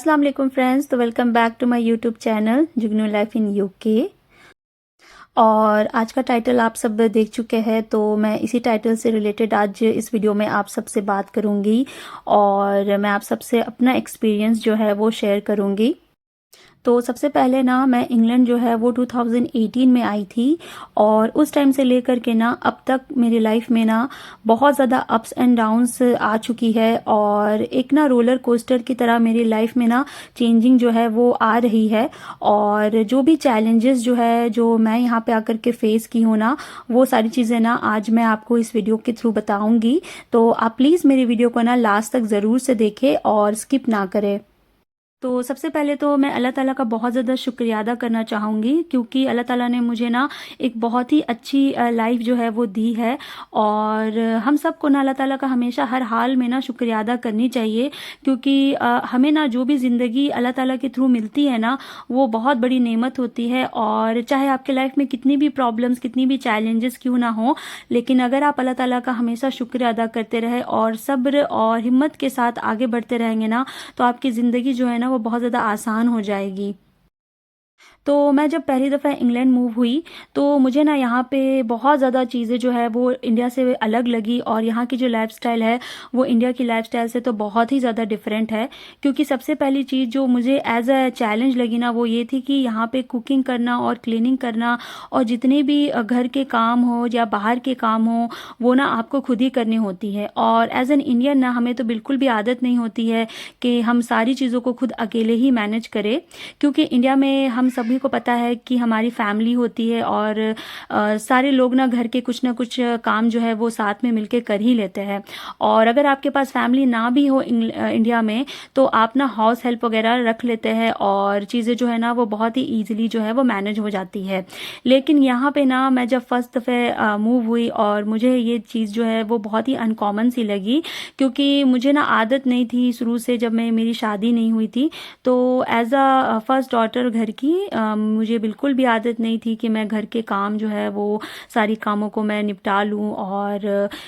अस्सलाम वालेकुम फ्रेंड्स। तो welcome back to my YouTube channel Jugnu life in UK. और आज का टाइटल आप सब देख चुके हैं, तो मैं इसी टाइटल से रिलेटेड आज इस वीडियो में आप सबसे बात करूंगी और मैं आप सबसे अपना एक्सपीरियंस जो है वो शेयर करूंगी। तो सबसे पहले ना मैं इंग्लैंड जो है वो 2018 में आई थी और उस टाइम से लेकर के ना अब तक मेरी लाइफ में ना बहुत ज़्यादा अप्स एंड डाउन्स आ चुकी है और एक ना रोलर कोस्टर की तरह मेरी लाइफ में ना चेंजिंग जो है वो आ रही है। और जो भी चैलेंजेस जो है जो मैं यहाँ पे आकर के फेस की हूँ ना, वो सारी चीज़ें ना आज मैं आपको इस वीडियो के थ्रू बताऊंगी। तो आप प्लीज़ मेरी वीडियो को ना लास्ट तक ज़रूर से देखें और स्किप ना करें। तो सबसे पहले तो मैं अल्लाह ताला का बहुत ज़्यादा शुक्रिया अदा करना चाहूँगी, क्योंकि अल्लाह ताला ने मुझे ना एक बहुत ही अच्छी लाइफ जो है वो दी है। और हम सबको ना अल्लाह ताला का हमेशा हर हाल में ना शुक्रिया अदा करनी चाहिए, क्योंकि हमें ना जो भी ज़िंदगी अल्लाह ताला के थ्रू मिलती है ना, वो बहुत बड़ी नेमत होती है। और चाहे आपके लाइफ में कितनी भी प्रॉब्लम्स, कितनी भी चैलेंजेस क्यों ना हो, लेकिन अगर आप अल्लाह ताला का हमेशा शुक्रिया अदा करते रहे और सब्र और हिम्मत के साथ आगे बढ़ते रहेंगे ना, तो आपकी ज़िंदगी जो है ना वो बहुत ज़्यादा आसान हो जाएगी। तो मैं जब पहली दफ़ा इंग्लैंड मूव हुई, तो मुझे ना यहाँ पे बहुत ज़्यादा चीज़ें जो है वो इंडिया से अलग लगी और यहाँ की जो लाइफ़स्टाइल है वो इंडिया की लाइफ़स्टाइल से तो बहुत ही ज़्यादा डिफरेंट है। क्योंकि सबसे पहली चीज़ जो मुझे एज़ अ चैलेंज लगी ना, वो ये थी कि यहाँ पे कुकिंग करना और क्लीनिंग करना और जितने भी घर के काम हो या बाहर के काम हो, वो ना आपको खुद ही करनी होती है। और एज़ एन इंडियन ना हमें तो बिल्कुल भी आदत नहीं होती है कि हम सारी चीज़ों को खुद अकेले ही मैनेज करें, क्योंकि इंडिया में हम सभी को पता है कि हमारी फैमिली होती है और सारे लोग ना घर के कुछ ना कुछ काम जो है वो साथ में मिलके कर ही लेते हैं। और अगर आपके पास फैमिली ना भी हो इंडिया में, तो आप ना हाउस हेल्प वगैरह रख लेते हैं और चीज़ें जो है ना वो बहुत ही ईजिली जो है वो मैनेज हो जाती है। लेकिन यहाँ पे ना मैं जब फर्स्ट दफ़े मूव हुई और मुझे ये चीज़ जो है वो बहुत ही अनकॉमन सी लगी, क्योंकि मुझे ना आदत नहीं थी शुरू से, जब मेरी शादी नहीं हुई थी। तो एज अ फर्स्ट डॉटर घर की मुझे बिल्कुल भी आदत नहीं थी कि मैं घर के काम जो है वो सारी कामों को मैं निपटा लूँ और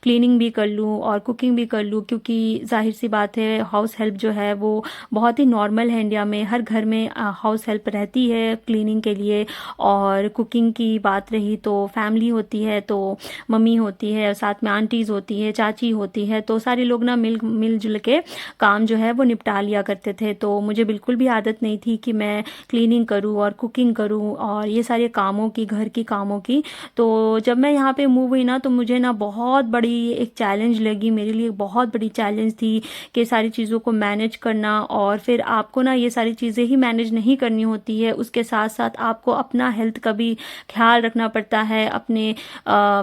क्लीनिंग भी कर लूँ और कुकिंग भी कर लूँ, क्योंकि जाहिर सी बात है हाउस हेल्प जो है वो बहुत ही नॉर्मल है। इंडिया में हर घर में हाउस हेल्प रहती है क्लीनिंग के लिए। और कुकिंग की बात रही तो फैमिली होती है, तो मम्मी होती है, साथ में आंटीज़ होती है, चाची होती है, तो सारे लोग ना मिलजुल के काम जो है वो निपटा लिया करते थे। तो मुझे बिल्कुल भी आदत नहीं थी कि मैं क्लीनिंग करूँ और कुकिंग करूँ और ये सारे कामों की, घर की कामों की। तो जब मैं यहाँ पे मूव हुई ना, तो मुझे ना बहुत बड़ी एक चैलेंज लगी, मेरे लिए बहुत बड़ी चैलेंज थी कि सारी चीज़ों को मैनेज करना। और फिर आपको ना ये सारी चीज़ें ही मैनेज नहीं करनी होती है, उसके साथ साथ आपको अपना हेल्थ का भी ख्याल रखना पड़ता है, अपने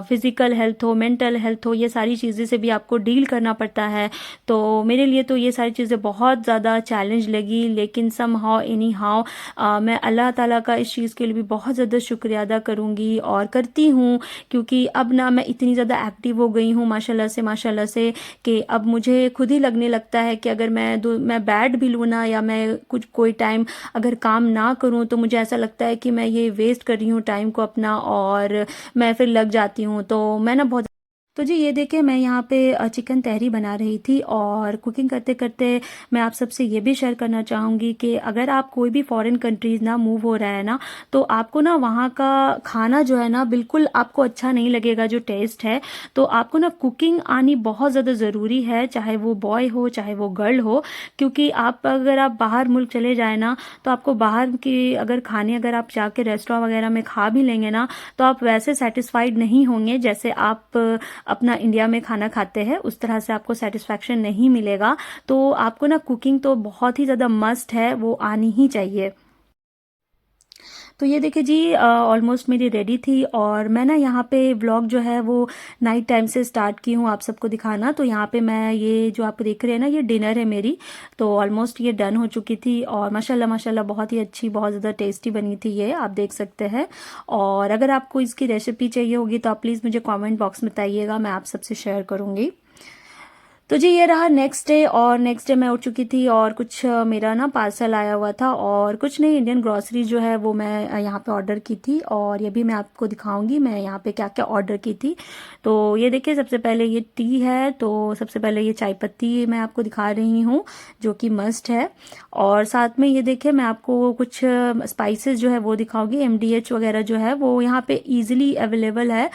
फिज़िकल हेल्थ हो, मेंटल हेल्थ हो, ये सारी चीज़ें से भी आपको डील करना पड़ता है। तो मेरे लिए तो ये सारी चीज़ें बहुत ज़्यादा चैलेंज लगी, लेकिन सम हाउ एनी हाउ मैं अल्लाह ताला का इस चीज़ के लिए भी बहुत ज़्यादा शुक्रिया अदा करूँगी और करती हूँ। क्योंकि अब ना मैं इतनी ज़्यादा एक्टिव हो गई हूँ माशाल्लाह से कि अब मुझे खुद ही लगने लगता है कि अगर मैं बैठ भी लूँ ना, या मैं कुछ कोई टाइम अगर काम ना करूँ, तो मुझे ऐसा लगता है कि मैं ये वेस्ट कर रही हूँ टाइम को अपना, और मैं फिर लग जाती हूँ। तो मैं ना बहुत तो जी ये देखिए, मैं यहाँ पे चिकन तहरी बना रही थी और कुकिंग करते करते मैं आप सबसे ये भी शेयर करना चाहूँगी कि अगर आप कोई भी फॉरेन कंट्रीज़ ना मूव हो रहा है ना, तो आपको ना वहाँ का खाना जो है ना बिल्कुल आपको अच्छा नहीं लगेगा, जो टेस्ट है। तो आपको ना कुकिंग आनी बहुत ज़्यादा ज़रूरी है, चाहे वो बॉय हो चाहे वो गर्ल हो। क्योंकि अगर आप बाहर मुल्क चले जाए ना, तो आपको बाहर की अगर आप जाके रेस्टोरेंट वगैरह में खा भी लेंगे ना, तो आप वैसे सेटिस्फाइड नहीं होंगे जैसे आप अपना इंडिया में खाना खाते हैं, उस तरह से आपको सेटिस्फैक्शन नहीं मिलेगा। तो आपको ना कुकिंग तो बहुत ही ज़्यादा मस्ट है, वो आनी ही चाहिए। तो ये देखिए जी, ऑलमोस्ट मेरी रेडी थी और मैं ना यहाँ पे व्लॉग जो है वो नाइट टाइम से स्टार्ट की हूँ आप सबको दिखाना। तो यहाँ पे मैं ये जो आप देख रहे हैं ना, ये डिनर है मेरी। तो ऑलमोस्ट ये डन हो चुकी थी और माशाल्लाह माशाल्लाह बहुत ही अच्छी, बहुत ज़्यादा टेस्टी बनी थी, ये आप देख सकते हैं। और अगर आपको इसकी रेसिपी चाहिए होगी तो आप प्लीज़ मुझे कॉमेंट बॉक्स में बताइएगा, मैं आप सबसे शेयर करूँगी। तो जी ये रहा नेक्स्ट डे, और नेक्स्ट डे मैं उठ चुकी थी और कुछ मेरा ना पार्सल आया हुआ था, और कुछ नहीं, इंडियन ग्रॉसरी जो है वो मैं यहाँ पे ऑर्डर की थी, और ये भी मैं आपको दिखाऊंगी मैं यहाँ पे क्या क्या ऑर्डर की थी। तो ये देखिए, सबसे पहले ये टी है, तो सबसे पहले ये चाय पत्ती मैं आपको दिखा रही हूँ जो कि मस्ट है। और साथ में ये देखिए, मैं आपको कुछ स्पाइसेस जो है वो दिखाऊंगी। MDH वगैरह जो है वो यहाँ पे इजीली अवेलेबल है।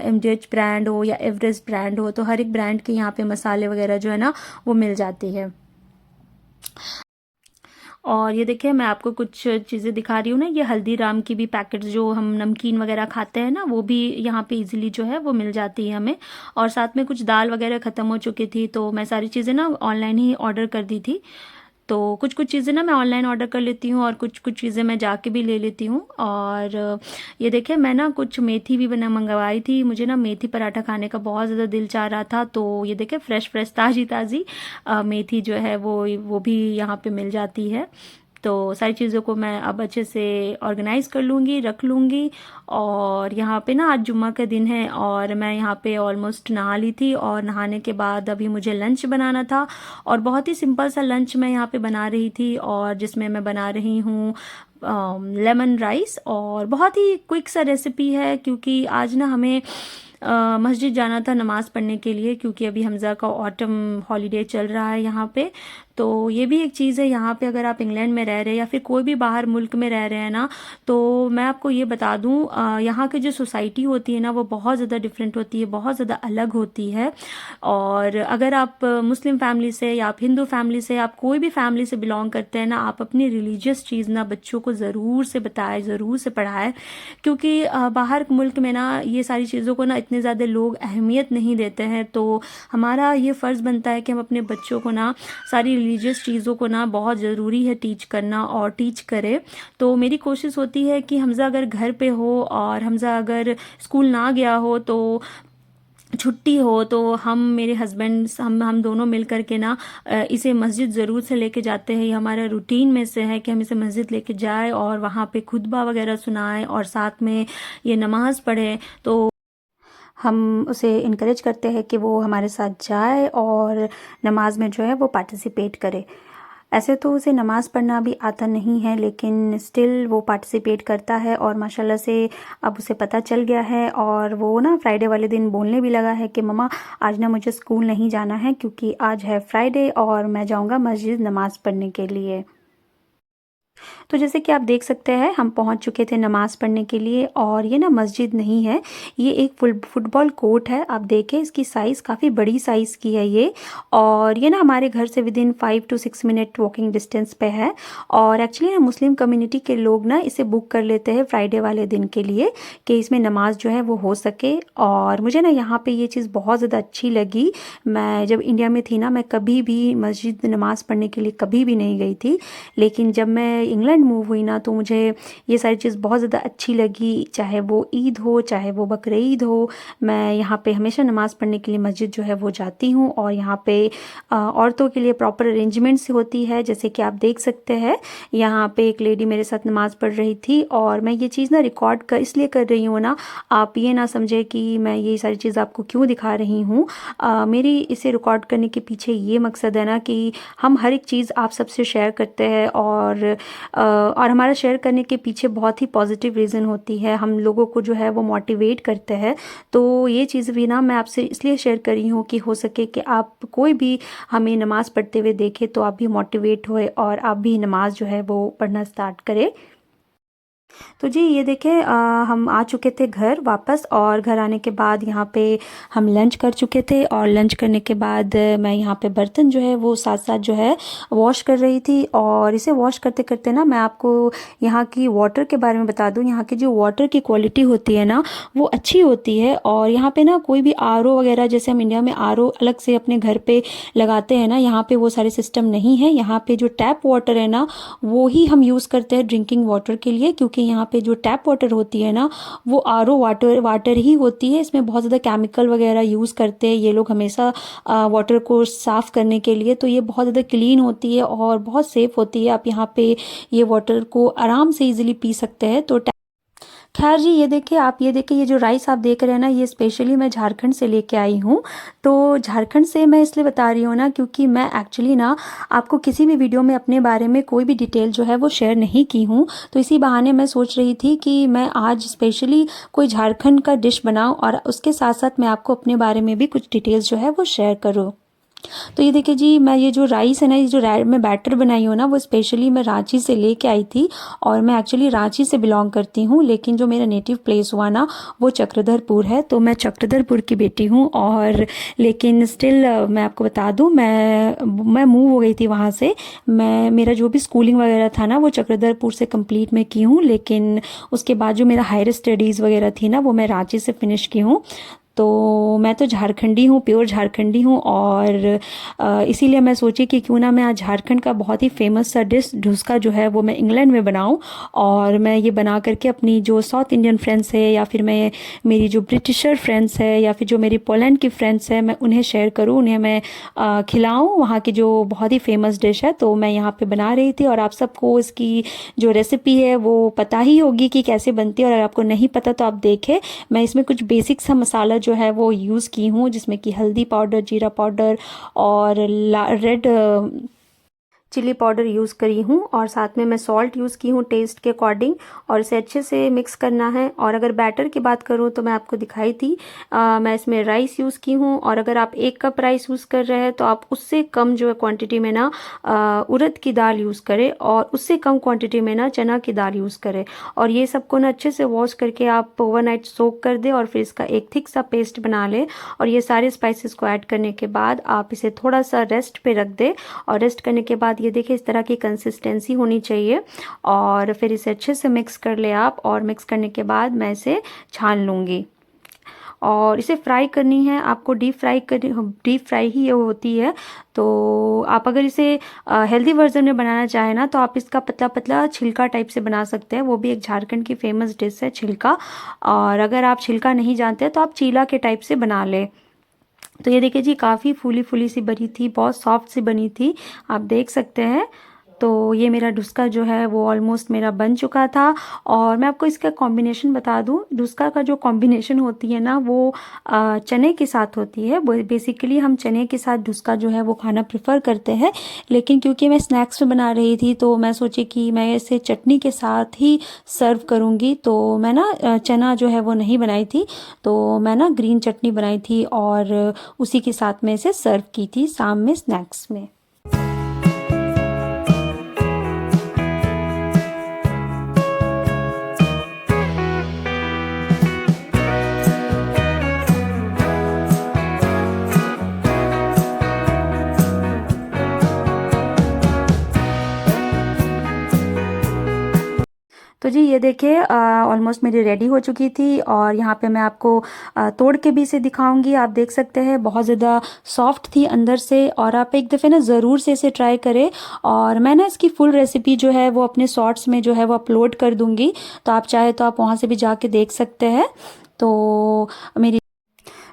MDH ब्रांड हो या एवरेस्ट ब्रांड हो, तो हर एक ब्रांड के यहाँ पे मसाले वगैरह जो है ना वो मिल जाती है। और ये देखिए, मैं आपको कुछ चीज़ें दिखा रही हूँ ना, ये हल्दीराम की भी पैकेट्स जो हम नमकीन वगैरह खाते हैं ना, वो भी यहाँ पे इजीली जो है वो मिल जाती है हमें। और साथ में कुछ दाल वगैरह ख़त्म हो चुकी थी, तो मैं सारी चीज़ें ना ऑनलाइन ही ऑर्डर कर दी थी। तो कुछ कुछ चीज़ें ना मैं ऑनलाइन ऑर्डर कर लेती हूँ, और कुछ कुछ चीज़ें मैं जाके भी ले लेती हूँ। और ये देखिए, मैं ना कुछ मेथी भी बना मंगवाई थी, मुझे ना मेथी पराठा खाने का बहुत ज़्यादा दिल चाह रहा था। तो ये देखिए, फ्रेश फ्रेश ताज़ी ताज़ी मेथी जो है वो भी यहाँ पे मिल जाती है। तो सारी चीज़ों को मैं अब अच्छे से ऑर्गेनाइज़ कर लूँगी, रख लूँगी। और यहाँ पे ना आज जुम्मा का दिन है, और मैं यहाँ पे ऑलमोस्ट नहा ली थी, और नहाने के बाद अभी मुझे लंच बनाना था। और बहुत ही सिंपल सा लंच मैं यहाँ पे बना रही थी, और जिसमें मैं बना रही हूँ लेमन राइस। और बहुत ही क्विक सा रेसिपी है, क्योंकि आज ना हमें मस्जिद जाना था नमाज़ पढ़ने के लिए, क्योंकि अभी हमज़ा का ऑटम हॉलीडे चल रहा है यहाँ पे। तो ये भी एक चीज़ है यहाँ पे, अगर आप इंग्लैंड में रह रहे हैं या फिर कोई भी बाहर मुल्क में रह रहे हैं ना, तो मैं आपको ये बता दूँ, यहाँ की जो सोसाइटी होती है ना वो बहुत ज़्यादा डिफरेंट होती है, बहुत ज़्यादा अलग होती है। और अगर आप मुस्लिम फैमिली से या आप हिंदू फैमिली से, आप कोई भी फैमिली से बिलोंग करते हैं ना, आप अपनी रिलीजियस चीज़ ना बच्चों को ज़रूर से बताएं, ज़रूर से पढ़ाएं। क्योंकि बाहर मुल्क में ना ये सारी चीज़ों को ना इतने ज़्यादा लोग अहमियत नहीं देते हैं। तो हमारा ये फ़र्ज़ बनता है कि हम अपने बच्चों को ना सारी रिलीजियस चीज़ों को ना बहुत ज़रूरी है टीच करना, और टीच करें। तो मेरी कोशिश होती है कि हमज़ा अगर घर पे हो और हमज़ा अगर स्कूल ना गया हो, तो छुट्टी हो, तो हम मेरे हस्बैंड हम दोनों मिल कर के ना इसे मस्जिद ज़रूर से लेके जाते हैं। ये हमारा रूटीन में से है कि हम इसे मस्जिद लेके जाए और वहाँ पे खुतबा वगैरह सुनाएं, और साथ में ये नमाज़ पढ़े। तो हम उसे इनकरेज करते हैं कि वो हमारे साथ जाए और नमाज में जो है वो पार्टिसिपेट करे। ऐसे तो उसे नमाज़ पढ़ना भी आता नहीं है, लेकिन स्टिल वो पार्टिसिपेट करता है, और माशाल्लाह से अब उसे पता चल गया है। और वो ना फ्राइडे वाले दिन बोलने भी लगा है कि मम्मा आज ना मुझे स्कूल नहीं जाना है, क्योंकि आज है फ्राइडे और मैं जाऊंगा मस्जिद नमाज़ पढ़ने के लिए। तो जैसे कि आप देख सकते हैं, हम पहुंच चुके थे नमाज़ पढ़ने के लिए, और ये ना मस्जिद नहीं है, ये एक फुटबॉल कोर्ट है। आप देखें इसकी साइज़ काफ़ी बड़ी साइज़ की है ये, और ये ना हमारे घर से within 5 to 6 minute walking distance पे है। और एक्चुअली ना मुस्लिम कम्युनिटी के लोग ना इसे बुक कर लेते हैं फ्राइडे वाले दिन के लिए, कि इसमें नमाज जो है वो हो सके। और मुझे ना यहाँ पे ये चीज़ बहुत ज़्यादा अच्छी लगी। मैं जब इंडिया में थी ना, मैं कभी भी मस्जिद नमाज़ पढ़ने के लिए कभी भी नहीं गई थी, लेकिन जब मैं इंग्लैंड मूव हुई ना, तो मुझे ये सारी चीज़ बहुत ज़्यादा अच्छी लगी। चाहे वो ईद हो, चाहे वो बकरीद हो, मैं यहाँ पे हमेशा नमाज़ पढ़ने के लिए मस्जिद जो है वो जाती हूँ। और यहाँ पे औरतों के लिए प्रॉपर अरेंजमेंट्स होती है, जैसे कि आप देख सकते हैं यहाँ पे एक लेडी मेरे साथ नमाज़ पढ़ रही थी। और मैं ये चीज़ ना रिकॉर्ड कर इसलिए कर रही हूँ ना, आप ये ना समझे कि मैं ये सारी चीज़ आपको क्यों दिखा रही हूँ। मेरी इसे रिकॉर्ड करने के पीछे ये मकसद है ना कि हम हर एक चीज़ आप सबसे शेयर करते हैं, और हमारा शेयर करने के पीछे बहुत ही पॉजिटिव रीज़न होती है, हम लोगों को जो है वो मोटिवेट करते हैं। तो ये चीज़ भी ना मैं आपसे इसलिए शेयर कर रही हूँ कि हो सके कि आप कोई भी हमें नमाज़ पढ़ते हुए देखे तो आप भी मोटिवेट होए, और आप भी नमाज जो है वो पढ़ना स्टार्ट करें। तो जी ये देखें, हम आ चुके थे घर वापस, और घर आने के बाद यहाँ पे हम लंच कर चुके थे। और लंच करने के बाद मैं यहाँ पे बर्तन जो है वो साथ साथ जो है वॉश कर रही थी। और इसे वॉश करते करते ना मैं आपको यहाँ की वाटर के बारे में बता दूँ। यहाँ की जो वाटर की क्वालिटी होती है ना वो अच्छी होती है। और यहाँ पे ना कोई भी RO वगैरह, जैसे हम इंडिया में RO अलग से अपने घर पे लगाते हैं ना, यहाँ पे वो सारे सिस्टम नहीं है। यहाँ पे जो टैप वाटर है ना वो ही हम यूज़ करते हैं ड्रिंकिंग वाटर के लिए, क्योंकि यहाँ पे जो टैप वाटर होती है ना वो RO वाटर ही होती है। इसमें बहुत ज़्यादा केमिकल वगैरह यूज़ करते हैं ये लोग हमेशा वाटर को साफ़ करने के लिए। तो ये बहुत ज़्यादा क्लीन होती है और बहुत सेफ़ होती है। आप यहाँ पे ये वाटर को आराम से इजीली पी सकते हैं। खैर जी, ये देखिए आप, ये देखिए ये जो राइस आप देख रहे हैं ना, ये स्पेशली मैं झारखंड से लेके आई हूँ। तो झारखंड से मैं इसलिए बता रही हूँ ना, क्योंकि मैं एक्चुअली ना आपको किसी भी वीडियो में अपने बारे में कोई भी डिटेल जो है वो शेयर नहीं की हूँ। तो इसी बहाने मैं सोच रही थी कि मैं आज स्पेशली कोई झारखंड का डिश बनाऊँ और उसके साथ साथ मैं आपको अपने बारे में भी कुछ डिटेल्स जो है वो शेयर करूँ। तो ये देखिए जी, मैं ये जो राइस है ना, ये जो मैं बैटर बनाई हूँ ना, वो स्पेशली मैं रांची से लेके आई थी। और मैं एक्चुअली रांची से बिलोंग करती हूँ, लेकिन जो मेरा नेटिव प्लेस हुआ ना वो चक्रधरपुर है। तो मैं चक्रधरपुर की बेटी हूँ, और लेकिन स्टिल मैं आपको बता दूँ, मैं मूव हो गई थी वहाँ से। मैं, मेरा जो भी स्कूलिंग वगैरह था ना वो चक्रधरपुर से कंप्लीट मैं की हूँ, लेकिन उसके बाद जो मेरा हायर स्टडीज़ वगैरह थी ना वो मैं रांची से फिनिश की हूँ। तो मैं तो झारखंडी हूँ, प्योर झारखंडी हूँ। और इसीलिए मैं सोची कि क्यों ना मैं आज झारखंड का बहुत ही फेमस सा डिश ढुसका जो है वो मैं इंग्लैंड में बनाऊँ, और मैं ये बना करके अपनी जो साउथ इंडियन फ्रेंड्स है, या फिर मैं, मेरी जो ब्रिटिशर फ्रेंड्स है, या फिर जो मेरी पोलैंड की फ्रेंड्स है, मैं उन्हें शेयर करूँ, उन्हें मैं खिलाऊँ वहाँ की जो बहुत ही फेमस डिश है। तो मैं यहाँ पे बना रही थी, और आप सबको इसकी जो रेसिपी है वो पता ही होगी कि कैसे बनती है, और अगर आपको नहीं पता तो आप देखें। मैं इसमें कुछ बेसिक सा मसाला जो है वो यूज़ की हूँ, जिसमें कि हल्दी पाउडर, जीरा पाउडर और रेड चिली पाउडर यूज़ करी हूँ, और साथ में मैं सॉल्ट यूज़ की हूँ टेस्ट के अकॉर्डिंग। और इसे अच्छे से मिक्स करना है। और अगर बैटर की बात करूँ तो मैं आपको दिखाई थी, मैं इसमें राइस यूज़ की हूँ, और अगर आप 1 कप राइस यूज़ कर रहे हैं तो आप उससे कम जो है क्वांटिटी में ना उड़द की दाल यूज़ करें, और उससे कम क्वांटिटी में ना चना की दाल यूज़ करें। और ये सबको ना अच्छे से वॉश करके आप ओवरनाइट सोक कर दें, और फिर इसका एक थिक सा पेस्ट बना लें। और ये सारे स्पाइसेस को ऐड करने के बाद आप इसे थोड़ा सा रेस्ट पे रख दें, और रेस्ट करने के बाद ये देखिए इस तरह की कंसिस्टेंसी होनी चाहिए। और फिर इसे अच्छे से मिक्स कर ले आप, और मिक्स करने के बाद मैं इसे छान लूँगी। और इसे फ्राई करनी है आपको, डीप फ्राई ही ये होती है। तो आप अगर इसे हेल्दी वर्जन में बनाना चाहें ना, तो आप इसका पतला पतला छिलका टाइप से बना सकते हैं। वो भी एक झारखंड की फेमस डिश है, छिलका। और अगर आप छिलका नहीं जानते तो आप चीला के टाइप से बना लें। तो ये देखिए जी, काफ़ी फूली फूली सी बनी थी, बहुत सॉफ्ट सी बनी थी, आप देख सकते हैं। तो ये मेरा ढुसका जो है वो ऑलमोस्ट मेरा बन चुका था। और मैं आपको इसका कॉम्बिनेशन बता दूं, ढुसका का जो कॉम्बिनेशन होती है ना वो चने के साथ होती है। बेसिकली हम चने के साथ ढुसका जो है वो खाना प्रेफर करते हैं, लेकिन क्योंकि मैं स्नैक्स में बना रही थी तो मैं सोची कि मैं इसे चटनी के साथ ही सर्व करूँगी। तो मैं ना चना जो है वो नहीं बनाई थी, तो मैं ना ग्रीन चटनी बनाई थी, और उसी के साथ में इसे सर्व की थी शाम में स्नैक्स में। तो जी ये देखिए ऑलमोस्ट मेरी रेडी हो चुकी थी, और यहाँ पे मैं आपको तोड़ के भी इसे दिखाऊंगी। आप देख सकते हैं बहुत ज़्यादा सॉफ्ट थी अंदर से, और आप एक दफ़े ना ज़रूर से इसे ट्राई करें। और मैं ना इसकी फुल रेसिपी जो है वो अपने शॉर्ट्स में जो है वो अपलोड कर दूँगी, तो आप चाहे तो आप वहाँ से भी जाके देख सकते हैं। तो मेरी,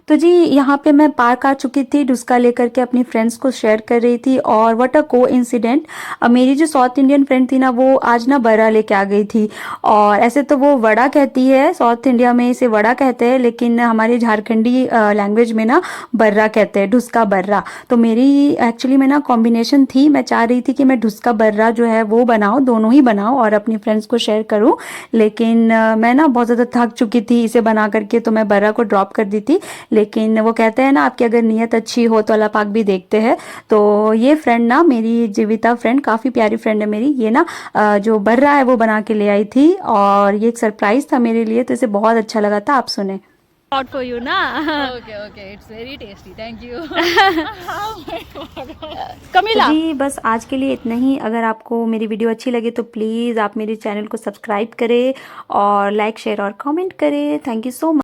तो जी यहाँ पे मैं पार्क आ चुकी थी, ढुसका लेकर के अपनी फ्रेंड्स को शेयर कर रही थी। और व्हाट अ कोइंसिडेंट, मेरी जो साउथ इंडियन फ्रेंड थी ना वो आज ना बड़ा लेके आ गई थी। और ऐसे तो वो वड़ा कहती है, साउथ इंडिया में इसे वड़ा कहते हैं, लेकिन हमारे झारखंडी लैंग्वेज में ना बर्रा कहते हैं, ढुसका बर्रा। तो मेरी एक्चुअली में ना कॉम्बिनेशन थी, मैं चाह रही थी कि मैं ढुसका बर्रा जो है वो बनाऊँ, दोनों ही बनाऊँ और अपनी फ्रेंड्स को शेयर करूँ। लेकिन मैं ना बहुत ज़्यादा थक चुकी थी इसे बना करके, तो मैं बर्रा को ड्रॉप कर दी थी। लेकिन वो कहते हैं ना, आपकी अगर नीयत अच्छी हो तो अल्लाह पाक भी देखते हैं। तो ये फ्रेंड ना, मेरी जीविता फ्रेंड, काफ़ी प्यारी फ्रेंड है मेरी, ये ना जो बर्रा है वो बना के ले आई थी, और ये एक सरप्राइज था मेरे लिए, तो इसे बहुत अच्छा लगा था। आप सुने। Out for you ना। Okay, it's very tasty. Thank you. कमिला जी, बस आज के लिए इतना ही। अगर आपको मेरी वीडियो अच्छी लगे तो प्लीज़ आप मेरे चैनल को सब्सक्राइब करें, और लाइक, शेयर और कमेंट करें। Thank you so much.